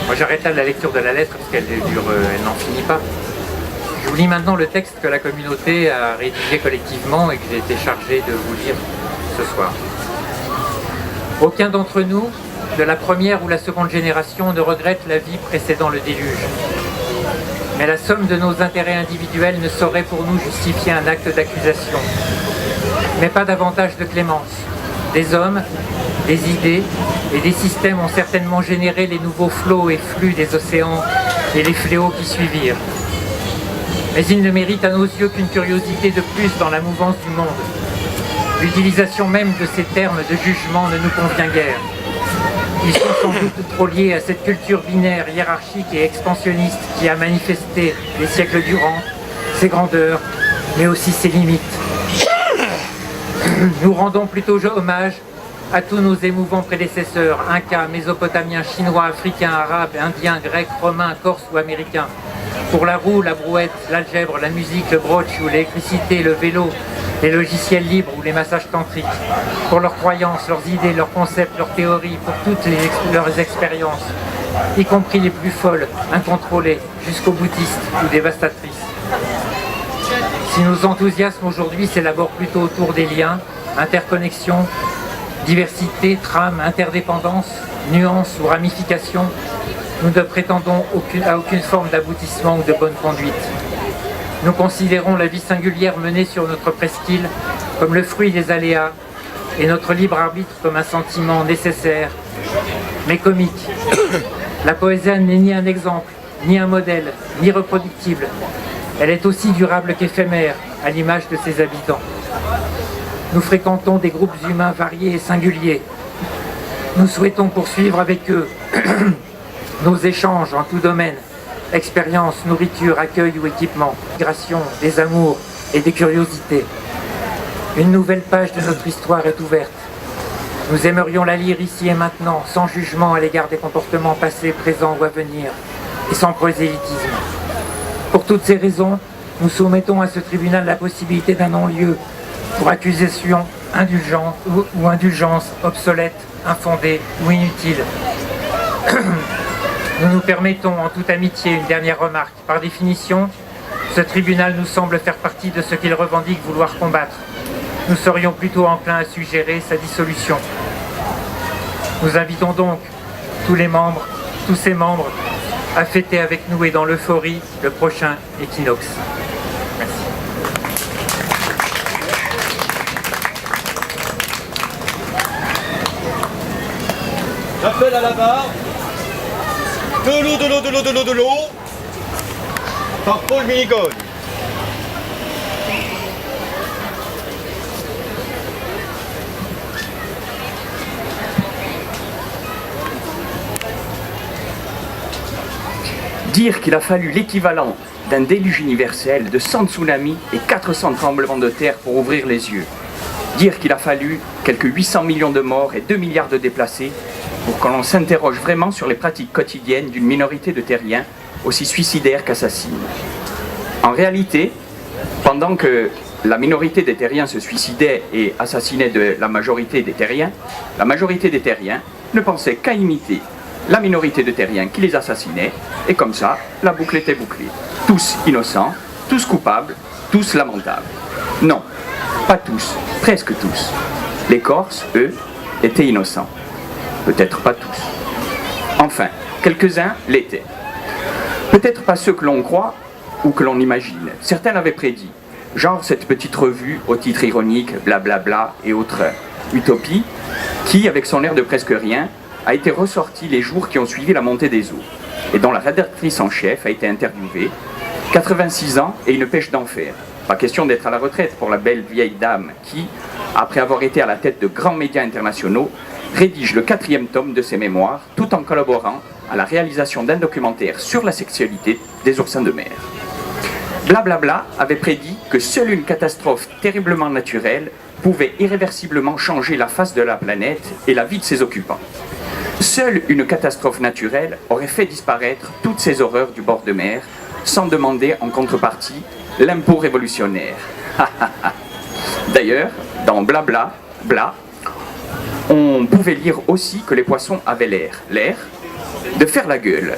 Moi j'arrête là la lecture de la lettre parce qu'elle dure, elle n'en finit pas. Je vous lis maintenant le texte que la communauté a rédigé collectivement et que j'ai été chargé de vous lire ce soir. Aucun d'entre nous, de la première ou la seconde génération, ne regrette la vie précédant le déluge. Mais la somme de nos intérêts individuels ne saurait pour nous justifier un acte d'accusation. Mais pas davantage de clémence. Des hommes, des idées et des systèmes ont certainement généré les nouveaux flots et flux des océans et les fléaux qui suivirent. Mais ils ne méritent à nos yeux qu'une curiosité de plus dans la mouvance du monde. L'utilisation même de ces termes de jugement ne nous convient guère. Ils sont sans doute trop liés à cette culture binaire, hiérarchique et expansionniste qui a manifesté les siècles durant ses grandeurs, mais aussi ses limites. Nous rendons plutôt hommage à tous nos émouvants prédécesseurs, Incas, Mésopotamiens, Chinois, Africains, Arabes, Indiens, Grecs, Romains, Corses ou Américains. Pour la roue, la brouette, l'algèbre, la musique, le broche ou l'électricité, le vélo, les logiciels libres ou les massages tantriques. Pour leurs croyances, leurs idées, leurs concepts, leurs théories, pour toutes leurs expériences, y compris les plus folles, incontrôlées, jusqu'aux bouddhistes ou dévastatrices. Si nos enthousiasmes aujourd'hui s'élaborent plutôt autour des liens, interconnexions, diversité, trame, interdépendance, nuances ou ramifications, nous ne prétendons à aucune forme d'aboutissement ou de bonne conduite. Nous considérons la vie singulière menée sur notre presqu'île comme le fruit des aléas et notre libre arbitre comme un sentiment nécessaire, mais comique. La poésie n'est ni un exemple, ni un modèle, ni reproductible. Elle est aussi durable qu'éphémère, à l'image de ses habitants. Nous fréquentons des groupes humains variés et singuliers. Nous souhaitons poursuivre avec eux nos échanges en tout domaine, expérience, nourriture, accueil ou équipement, migration, des amours et des curiosités. Une nouvelle page de notre histoire est ouverte. Nous aimerions la lire ici et maintenant, sans jugement à l'égard des comportements passés, présents ou à venir, et sans prosélytisme. Pour toutes ces raisons, nous soumettons à ce tribunal la possibilité d'un non-lieu pour accusation indulgente ou indulgence obsolète, infondée ou inutile. Nous nous permettons en toute amitié une dernière remarque. Par définition, ce tribunal nous semble faire partie de ce qu'il revendique vouloir combattre. Nous serions plutôt enclins à suggérer sa dissolution. Nous invitons donc tous ces membres, à fêter avec nous et dans l'euphorie le prochain équinoxe. Merci. J'appelle à la barre de l'eau, de l'eau, de l'eau, de l'eau, de l'eau, par Paul Minigone. Dire qu'il a fallu l'équivalent d'un déluge universel, de 100 tsunamis et 400 tremblements de terre pour ouvrir les yeux. Dire qu'il a fallu quelques 800 millions de morts et 2 milliards de déplacés pour que l'on s'interroge vraiment sur les pratiques quotidiennes d'une minorité de terriens aussi suicidaires qu'assassines. En réalité, pendant que la minorité des terriens se suicidait et assassinait de la majorité des terriens ne pensait qu'à imiter la minorité de terriens qui les assassinait, et comme ça, la boucle était bouclée. Tous innocents, tous coupables, tous lamentables. Non, pas tous, presque tous. Les Corses, eux, étaient innocents. Peut-être pas tous. Enfin, quelques-uns l'étaient. Peut-être pas ceux que l'on croit ou que l'on imagine. Certains l'avaient prédit. Genre cette petite revue au titre ironique, blablabla et autres utopies, qui, avec son air de presque rien, a été ressortie les jours qui ont suivi la montée des eaux, et dont la rédactrice en chef a été interviewée, 86 ans et une pêche d'enfer. Pas question d'être à la retraite pour la belle vieille dame qui, après avoir été à la tête de grands médias internationaux, rédige le 4e tome de ses mémoires, tout en collaborant à la réalisation d'un documentaire sur la sexualité des oursins de mer. Blablabla avait prédit que seule une catastrophe terriblement naturelle pouvait irréversiblement changer la face de la planète et la vie de ses occupants. Seule une catastrophe naturelle aurait fait disparaître toutes ces horreurs du bord de mer, sans demander en contrepartie l'impôt révolutionnaire. D'ailleurs, dans Blablabla, on pouvait lire aussi que les poissons avaient l'air de faire la gueule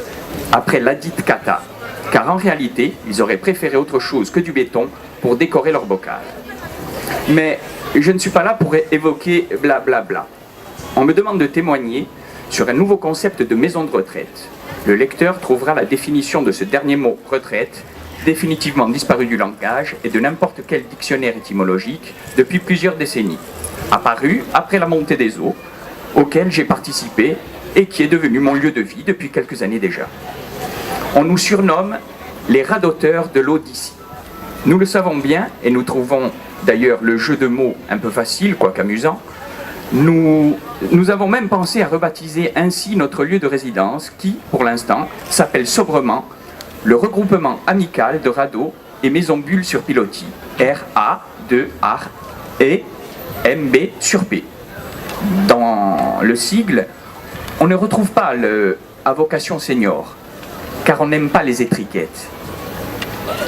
après ladite cata, car en réalité, ils auraient préféré autre chose que du béton pour décorer leur bocal. Mais je ne suis pas là pour évoquer blablabla. On me demande de témoigner sur un nouveau concept de maison de retraite. Le lecteur trouvera la définition de ce dernier mot retraite, définitivement disparu du langage et de n'importe quel dictionnaire étymologique depuis plusieurs décennies, apparu après la montée des eaux, auquel j'ai participé et qui est devenu mon lieu de vie depuis quelques années déjà. On nous surnomme les radoteurs de l'eau d'ici. Nous le savons bien et nous trouvons d'ailleurs le jeu de mots un peu facile, quoique amusant. Nous avons même pensé à rebaptiser ainsi notre lieu de résidence qui, pour l'instant, s'appelle sobrement le regroupement amical de radeaux et maisons bulles sur pilotis, RA2R et MB sur P. Dans le sigle, on ne retrouve pas le à vocation senior, car on n'aime pas les étiquettes.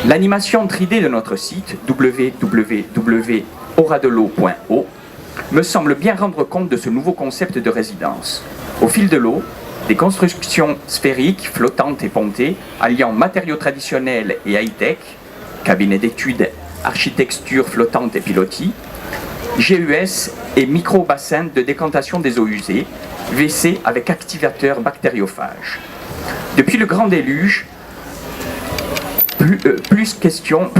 L'animation 3D de notre site, www.oradelot.o, me semble bien rendre compte de ce nouveau concept de résidence. Au fil de l'eau, des constructions sphériques, flottantes et pontées, alliant matériaux traditionnels et high-tech, cabinet d'études, architecture flottante et pilotis, GES et micro-bassins de décantation des eaux usées, WC avec activateur bactériophage. Depuis le grand déluge, plus question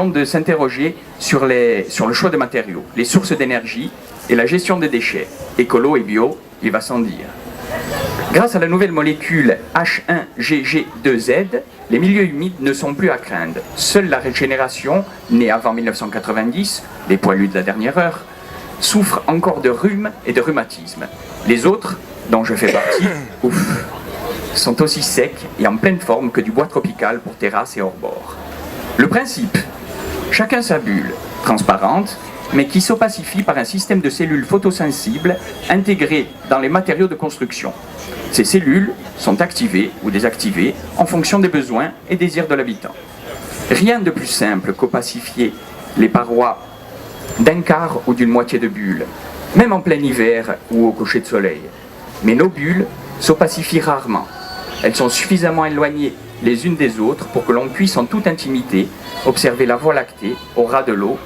de s'interroger sur le choix de matériaux, les sources d'énergie et la gestion des déchets. Écolo et bio, il va sans dire. Grâce à la nouvelle molécule H1GG2Z, les milieux humides ne sont plus à craindre. Seule la régénération, née avant 1990, les poilus de la dernière heure, souffre encore de rhume et de rhumatisme. Les autres, dont je fais partie, sont aussi secs et en pleine forme que du bois tropical pour terrasse et hors-bord. Le principe, chacun sa bulle, transparente, mais qui s'opacifie par un système de cellules photosensibles intégrées dans les matériaux de construction. Ces cellules sont activées ou désactivées en fonction des besoins et désirs de l'habitant. Rien de plus simple qu'opacifier les parois d'un quart ou d'une moitié de bulle, même en plein hiver ou au coucher de soleil. Mais nos bulles s'opacifient rarement. Elles sont suffisamment éloignées les unes des autres pour que l'on puisse en toute intimité observer la Voie lactée au ras de l'eau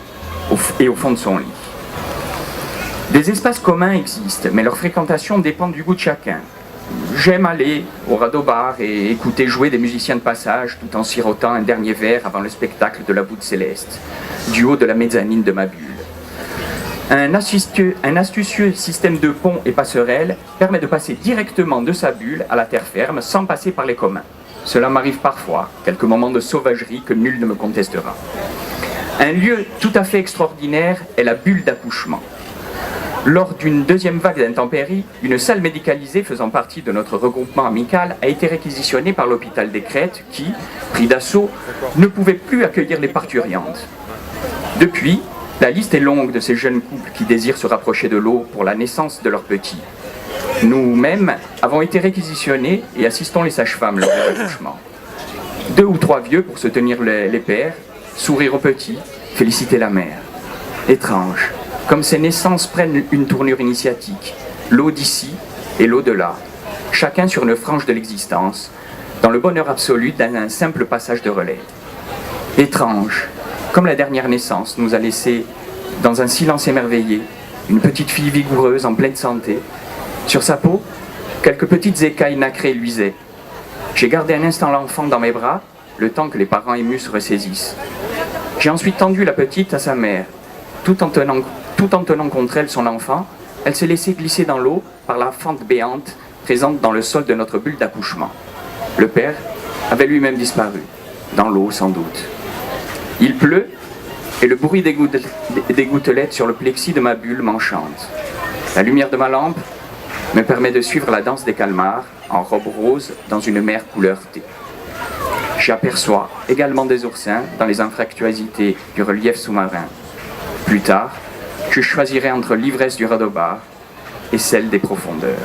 et au fond de son lit. Des espaces communs existent, mais leur fréquentation dépend du goût de chacun. J'aime aller au radeau-bar et écouter jouer des musiciens de passage tout en sirotant un dernier verre avant le spectacle de la voûte céleste, du haut de la mezzanine de ma bulle. Un astucieux système de ponts et passerelles permet de passer directement de sa bulle à la terre ferme sans passer par les communs. Cela m'arrive parfois, quelques moments de sauvagerie que nul ne me contestera. Un lieu tout à fait extraordinaire est la bulle d'accouchement. Lors d'une deuxième vague d'intempéries, une salle médicalisée faisant partie de notre regroupement amical a été réquisitionnée par l'hôpital des Crêtes qui, pris d'assaut, ne pouvait plus accueillir les parturientes. Depuis, la liste est longue de ces jeunes couples qui désirent se rapprocher de l'eau pour la naissance de leurs petits. Nous-mêmes avons été réquisitionnés et assistons les sages-femmes lors de l'accouchement. 2 ou 3 vieux pour se tenir les pères, sourire aux petits, féliciter la mère. Étrange, comme ces naissances prennent une tournure initiatique, l'eau d'ici et l'au-delà, chacun sur une frange de l'existence, dans le bonheur absolu d'un simple passage de relais. Étrange, comme la dernière naissance nous a laissé dans un silence émerveillé, une petite fille vigoureuse en pleine santé. Sur sa peau, quelques petites écailles nacrées luisaient. J'ai gardé un instant l'enfant dans mes bras, le temps que les parents émus se ressaisissent. J'ai ensuite tendu la petite à sa mère. Tout en tenant contre elle son enfant, elle s'est laissée glisser dans l'eau par la fente béante présente dans le sol de notre bulle d'accouchement. Le père avait lui-même disparu, dans l'eau sans doute. Il pleut, et le bruit des gouttelettes sur le plexi de ma bulle m'enchante. La lumière de ma lampe me permet de suivre la danse des calmars en robe rose dans une mer couleur thé. J'aperçois également des oursins dans les anfractuosités du relief sous-marin. Plus tard, je choisirai entre l'ivresse du radobar et celle des profondeurs.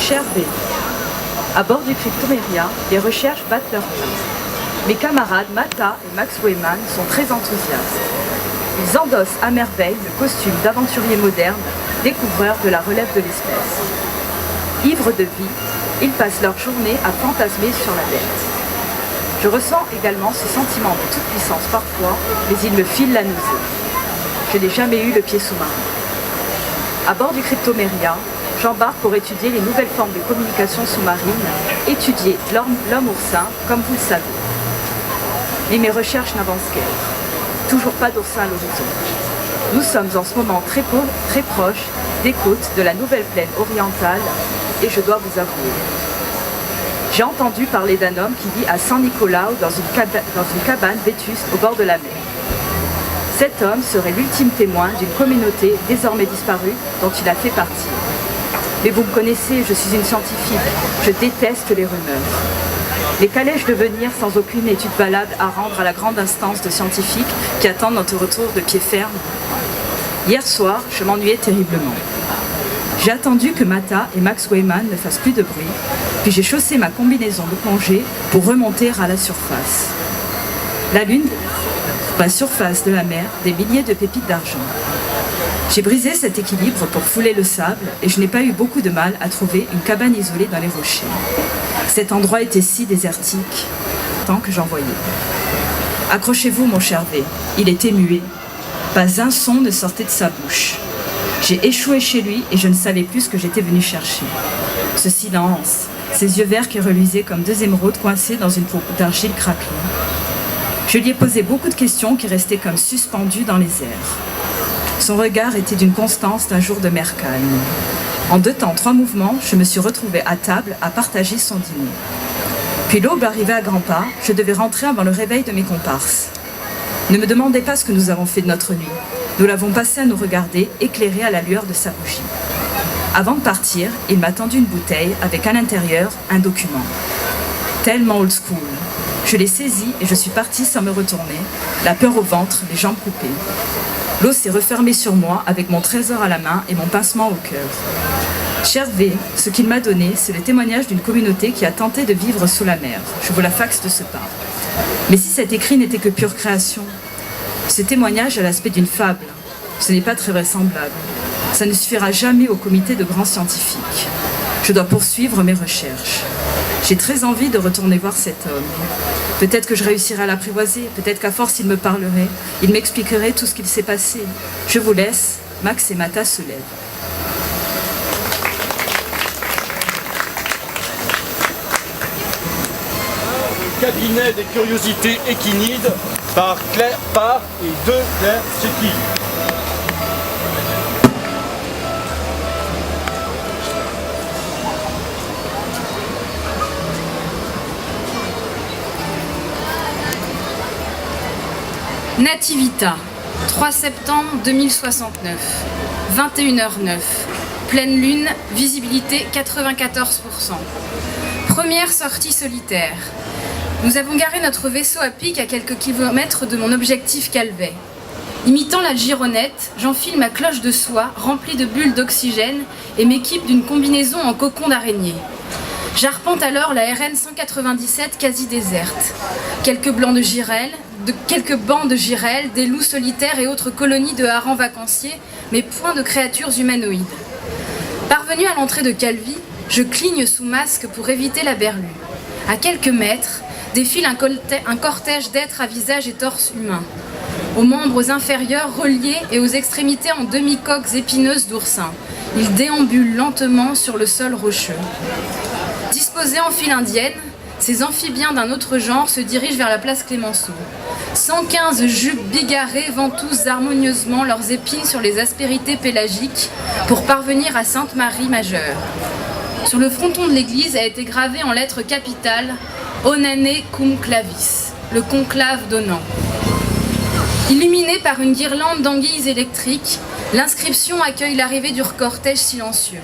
Cher B, à bord du Cryptoméria, les recherches battent leur plein. Mes camarades Mata et Max Weyman sont très enthousiastes. Ils endossent à merveille le costume d'aventuriers modernes, découvreurs de la relève de l'espèce. Ivres de vie, ils passent leur journée à fantasmer sur la bête. Je ressens également ce sentiment de toute puissance parfois, mais il me file la nausée. Je n'ai jamais eu le pied sous-marin. À bord du Cryptoméria, j'embarque pour étudier les nouvelles formes de communication sous-marine, étudier l'homme oursin, comme vous le savez. Mais mes recherches n'avancent guère. Toujours pas d'oursin à l'horizon. Nous sommes en ce moment très proches des côtes de la nouvelle plaine orientale, et je dois vous avouer. J'ai entendu parler d'un homme qui vit à San Nicolao dans une cabane vétuste au bord de la mer. Cet homme serait l'ultime témoin d'une communauté désormais disparue dont il a fait partie. Mais vous me connaissez, je suis une scientifique, je déteste les rumeurs. Les qu'allais-je devenir sans aucune étude valable à rendre à la grande instance de scientifiques qui attendent notre retour de pied ferme? Hier soir, je m'ennuyais terriblement. J'ai attendu que Mata et Max Weyman ne fassent plus de bruit, puis j'ai chaussé ma combinaison de plongée pour remonter à la surface. La lune À la surface de la mer, des milliers de pépites d'argent. J'ai brisé cet équilibre pour fouler le sable et je n'ai pas eu beaucoup de mal à trouver une cabane isolée dans les rochers. Cet endroit était si désertique, tant que j'en voyais. Accrochez-vous, mon cher V, il était muet. Pas un son ne sortait de sa bouche. J'ai échoué chez lui et je ne savais plus ce que j'étais venu chercher. Ce silence, ses yeux verts qui reluisaient comme deux émeraudes coincées dans une peau d'argile craquelée. Je lui ai posé beaucoup de questions qui restaient comme suspendues dans les airs. Son regard était d'une constance d'un jour de mer calme. En 2 temps, 3 mouvements, je me suis retrouvée à table à partager son dîner. Puis l'aube arrivait à grands pas, je devais rentrer avant le réveil de mes comparses. Ne me demandez pas ce que nous avons fait de notre nuit. Nous l'avons passé à nous regarder, éclairé à la lueur de sa bougie. Avant de partir, il m'a tendu une bouteille avec à l'intérieur un document. Tellement old school. Je l'ai saisi et je suis partie sans me retourner, la peur au ventre, les jambes coupées. L'eau s'est refermée sur moi avec mon trésor à la main et mon pincement au cœur. Cher V, ce qu'il m'a donné, c'est le témoignage d'une communauté qui a tenté de vivre sous la mer. Je vous la faxe de ce pas. Mais si cet écrit n'était que pure création, ce témoignage a l'aspect d'une fable. Ce n'est pas très vraisemblable. Ça ne suffira jamais au comité de grands scientifiques. Je dois poursuivre mes recherches. J'ai très envie de retourner voir cet homme. Peut-être que je réussirai à l'apprivoiser, peut-être qu'à force il me parlerait, il m'expliquerait tout ce qu'il s'est passé. Je vous laisse, Max et Mata se lèvent. Le cabinet des curiosités équinides par Claire Parr et de Claire Tchéky. Nativita, 3 septembre 2069, 21h09, pleine lune, visibilité 94%. Première sortie solitaire. Nous avons garé notre vaisseau à pic à quelques kilomètres de mon objectif Calvet. Imitant la Gironnette, j'enfile ma cloche de soie remplie de bulles d'oxygène et m'équipe d'une combinaison en cocon d'araignée. J'arpente alors la RN 197 quasi déserte. Quelques bancs de girelles, des loups solitaires et autres colonies de harengs vacanciers, mais point de créatures humanoïdes. Parvenu à l'entrée de Calvi, je cligne sous masque pour éviter la berlue. À quelques mètres, défile un cortège d'êtres à visage et torse humain, aux membres inférieurs reliés et aux extrémités en demi-coques épineuses d'oursin. Ils déambulent lentement sur le sol rocheux. Disposés en file indienne, ces amphibiens d'un autre genre se dirigent vers la place Clémenceau. 115 jupes bigarrées ventoussent harmonieusement leurs épines sur les aspérités pélagiques pour parvenir à Sainte-Marie majeure. Sur le fronton de l'église a été gravé en lettres capitales « Onane cum clavis », le conclave donnant. Illuminé par une guirlande d'anguilles électriques, l'inscription accueille l'arrivée du cortège silencieux.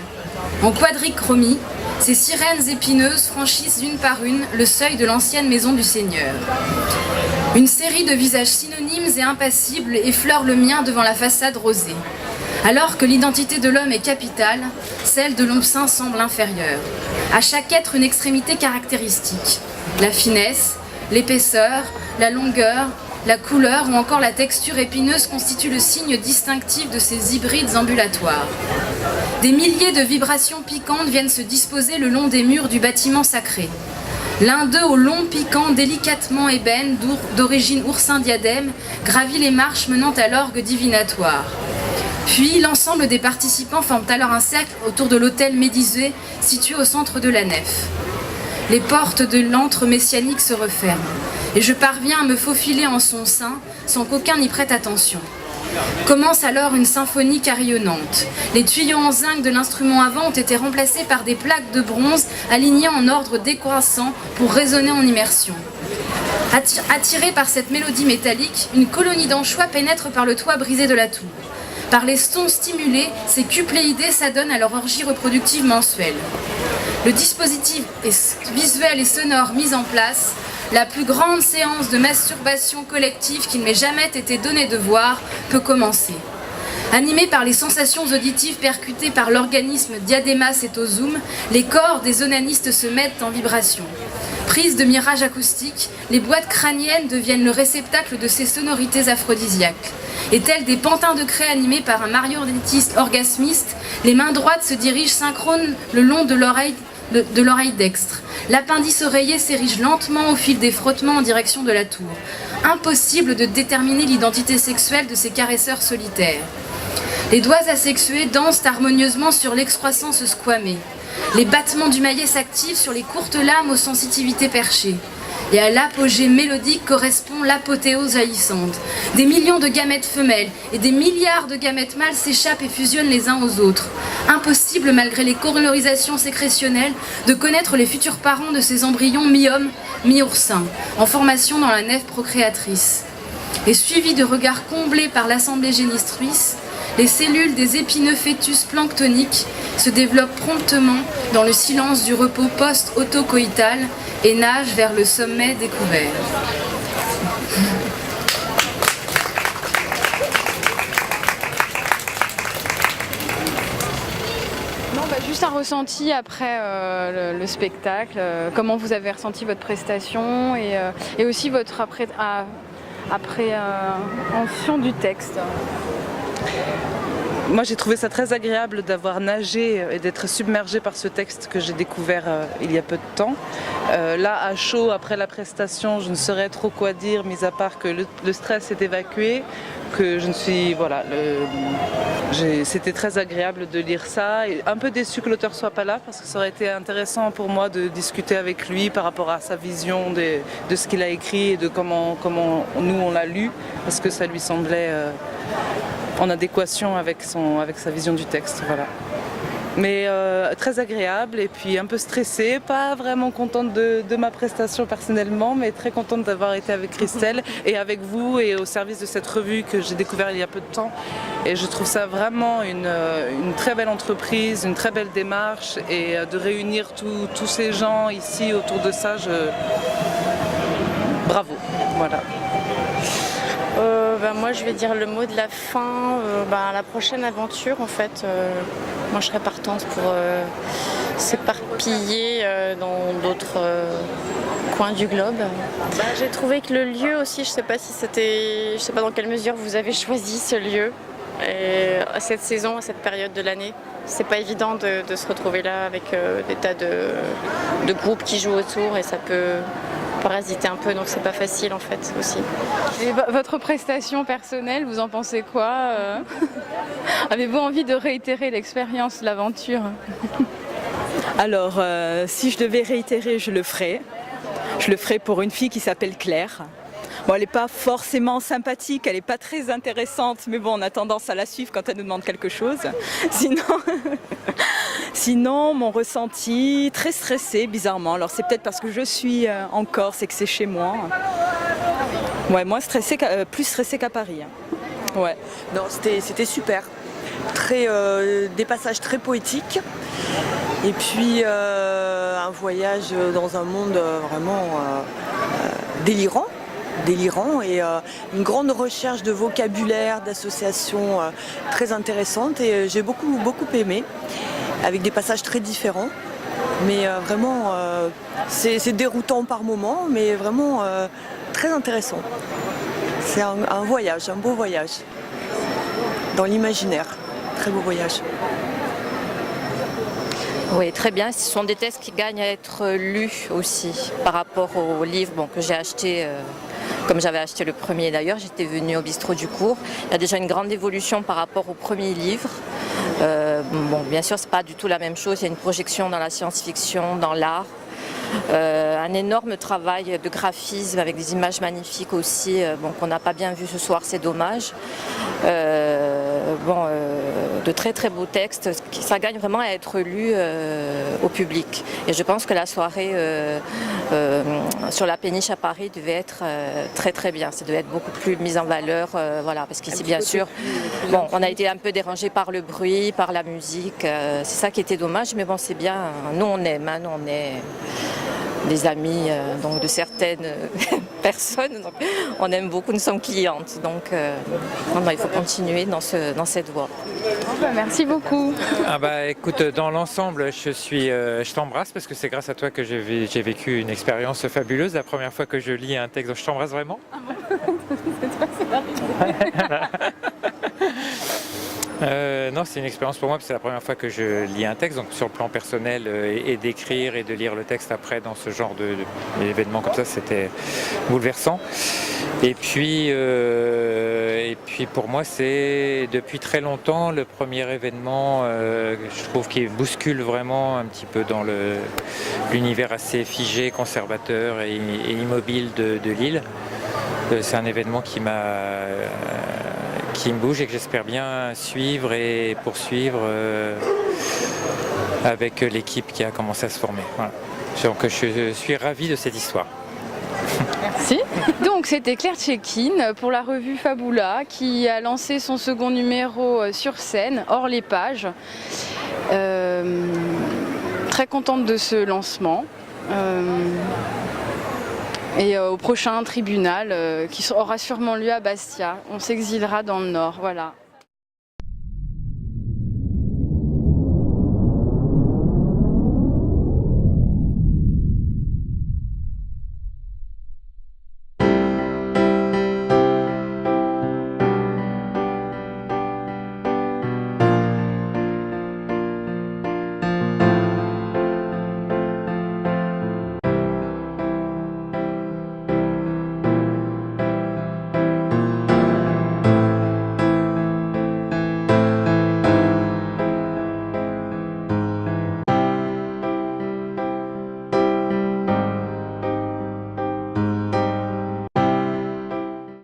En quadrichromie, ces sirènes épineuses franchissent une par une le seuil de l'ancienne maison du Seigneur. Une série de visages synonymes et impassibles effleure le mien devant la façade rosée. Alors que l'identité de l'homme est capitale, celle de l'Ompsin semble inférieure. À chaque être une extrémité caractéristique. La finesse, l'épaisseur, la longueur, la couleur ou encore la texture épineuse constituent le signe distinctif de ces hybrides ambulatoires. Des milliers de vibrations piquantes viennent se disposer le long des murs du bâtiment sacré. L'un d'eux, au long piquant délicatement ébène, d'origine oursin diadème, gravit les marches menant à l'orgue divinatoire. Puis, l'ensemble des participants forment alors un cercle autour de l'autel médisé situé au centre de la nef. Les portes de l'antre messianique se referment, et je parviens à me faufiler en son sein sans qu'aucun n'y prête attention. Commence alors une symphonie carillonnante. Les tuyaux en zinc de l'instrument avant ont été remplacés par des plaques de bronze alignées en ordre décroissant pour résonner en immersion. Attirée par cette mélodie métallique, une colonie d'anchois pénètre par le toit brisé de la tour. Par les sons stimulés, ces cupléidés s'adonnent à leur orgie reproductive mensuelle. Le dispositif visuel et sonore mis en place, la plus grande séance de masturbation collective qu'il m'ait jamais été donné de voir, peut commencer. Animés par les sensations auditives percutées par l'organisme diadéma cétosum, les corps des onanistes se mettent en vibration. Prises de mirages acoustiques, les boîtes crâniennes deviennent le réceptacle de ces sonorités aphrodisiaques. Et tels des pantins de craie animés par un marionnettiste orgasmiste, les mains droites se dirigent synchrones le long de l'oreille dextre. L'appendice oreiller s'érige lentement au fil des frottements en direction de la tour. Impossible de déterminer l'identité sexuelle de ces caresseurs solitaires. Les doigts asexués dansent harmonieusement sur l'excroissance squamée. Les battements du maillet s'activent sur les courtes lames aux sensitivités perchées. Et à l'apogée mélodique correspond l'apothéose jaillissante. Des millions de gamètes femelles et des milliards de gamètes mâles s'échappent et fusionnent les uns aux autres. Impossible, malgré les colorisations sécrétionnelles, de connaître les futurs parents de ces embryons mi-hommes, mi-oursins, en formation dans la nef procréatrice. Et suivis de regards comblés par l'assemblée génitrice, les cellules des épineux fœtus planctoniques se développent promptement dans le silence du repos post-autocoïtal et nagent vers le sommet découvert. Juste un ressenti après le spectacle, comment vous avez ressenti votre prestation et aussi votre appréhension du texte. Moi j'ai trouvé ça très agréable d'avoir nagé et d'être submergée par ce texte que j'ai découvert il y a peu de temps. Là à chaud après la prestation je ne saurais trop quoi dire mis à part que le stress est évacué, que je ne suis... voilà, c'était très agréable de lire ça et un peu déçu que l'auteur soit pas là parce que ça aurait été intéressant pour moi de discuter avec lui par rapport à sa vision de ce qu'il a écrit et de comment nous on l'a lu parce que ça lui semblait... en adéquation avec sa vision du texte, voilà. Mais très agréable et puis un peu stressée, pas vraiment contente de ma prestation personnellement, mais très contente d'avoir été avec Christelle et avec vous et au service de cette revue que j'ai découvert il y a peu de temps. Et je trouve ça vraiment une très belle entreprise, une très belle démarche et de réunir tous ces gens ici autour de ça, bravo, voilà. Moi je vais dire le mot de la fin, la prochaine aventure en fait, moi je serais partante pour s'éparpiller dans d'autres coins du globe. J'ai trouvé que le lieu aussi, je sais pas dans quelle mesure vous avez choisi ce lieu et à cette saison, à cette période de l'année. C'est pas évident de se retrouver là avec des tas de groupes qui jouent autour et ça peut parasiter un peu, donc c'est pas facile en fait aussi. Et votre prestation personnelle, vous en pensez quoi Avez-vous envie de réitérer l'expérience, l'aventure? Alors, si je devais réitérer, je le ferais. Je le ferais pour une fille qui s'appelle Claire. Bon, elle n'est pas forcément sympathique, elle n'est pas très intéressante, mais bon, on a tendance à la suivre quand elle nous demande quelque chose. Sinon, mon ressenti, très stressé, bizarrement. Alors c'est peut-être parce que je suis en Corse et que c'est chez moi. Ouais, moins stressé, plus stressé qu'à Paris. Ouais. Non, c'était super. Des passages très poétiques. Et puis un voyage dans un monde vraiment délirant et une grande recherche de vocabulaire, d'associations très intéressante et j'ai beaucoup aimé, avec des passages très différents, mais vraiment c'est déroutant par moments, mais vraiment très intéressant. C'est un voyage, un beau voyage dans l'imaginaire, très beau voyage. Oui, très bien. Ce sont des textes qui gagnent à être lus aussi par rapport au livre que j'ai acheté. Comme j'avais acheté le premier d'ailleurs, j'étais venue au bistrot du cours. Il y a déjà une grande évolution par rapport au premier livre. Bien sûr, c'est pas du tout la même chose. Il y a une projection dans la science-fiction, dans l'art. Un énorme travail de graphisme avec des images magnifiques aussi, qu'on n'a pas bien vu ce soir, c'est dommage. De très très beaux textes, ça gagne vraiment à être lu au public. Et je pense que la soirée sur la péniche à Paris devait être très très bien, ça devait être beaucoup plus mis en valeur, parce qu'ici bien sûr, on a été un peu dérangé par le bruit, par la musique, c'est ça qui était dommage, mais bon c'est bien, nous on aime, nous on est des amis de certaines personne. Donc, on aime beaucoup, nous sommes clientes. Donc il faut continuer dans cette voie. Merci beaucoup. Ah bah écoute, dans l'ensemble, je t'embrasse parce que c'est grâce à toi que j'ai vécu une expérience fabuleuse. La première fois que je lis un texte, je t'embrasse vraiment. Ah bon. Non, c'est une expérience pour moi, parce que c'est la première fois que je lis un texte, donc sur le plan personnel et d'écrire et de lire le texte après dans ce genre d'événement comme ça, c'était bouleversant. Et puis pour moi, c'est depuis très longtemps le premier événement, je trouve, qui bouscule vraiment un petit peu dans l'univers assez figé, conservateur et immobile de Lille. C'est un événement qui me bouge et que j'espère bien suivre et poursuivre avec l'équipe qui a commencé à se former. Voilà. Donc je suis ravi de cette histoire. Merci. Donc c'était Claire Tchékin pour la revue Fabula qui a lancé son second numéro sur scène, hors les pages. Très contente de ce lancement. Et au prochain tribunal qui aura sûrement lieu à Bastia. On s'exilera dans le Nord, voilà.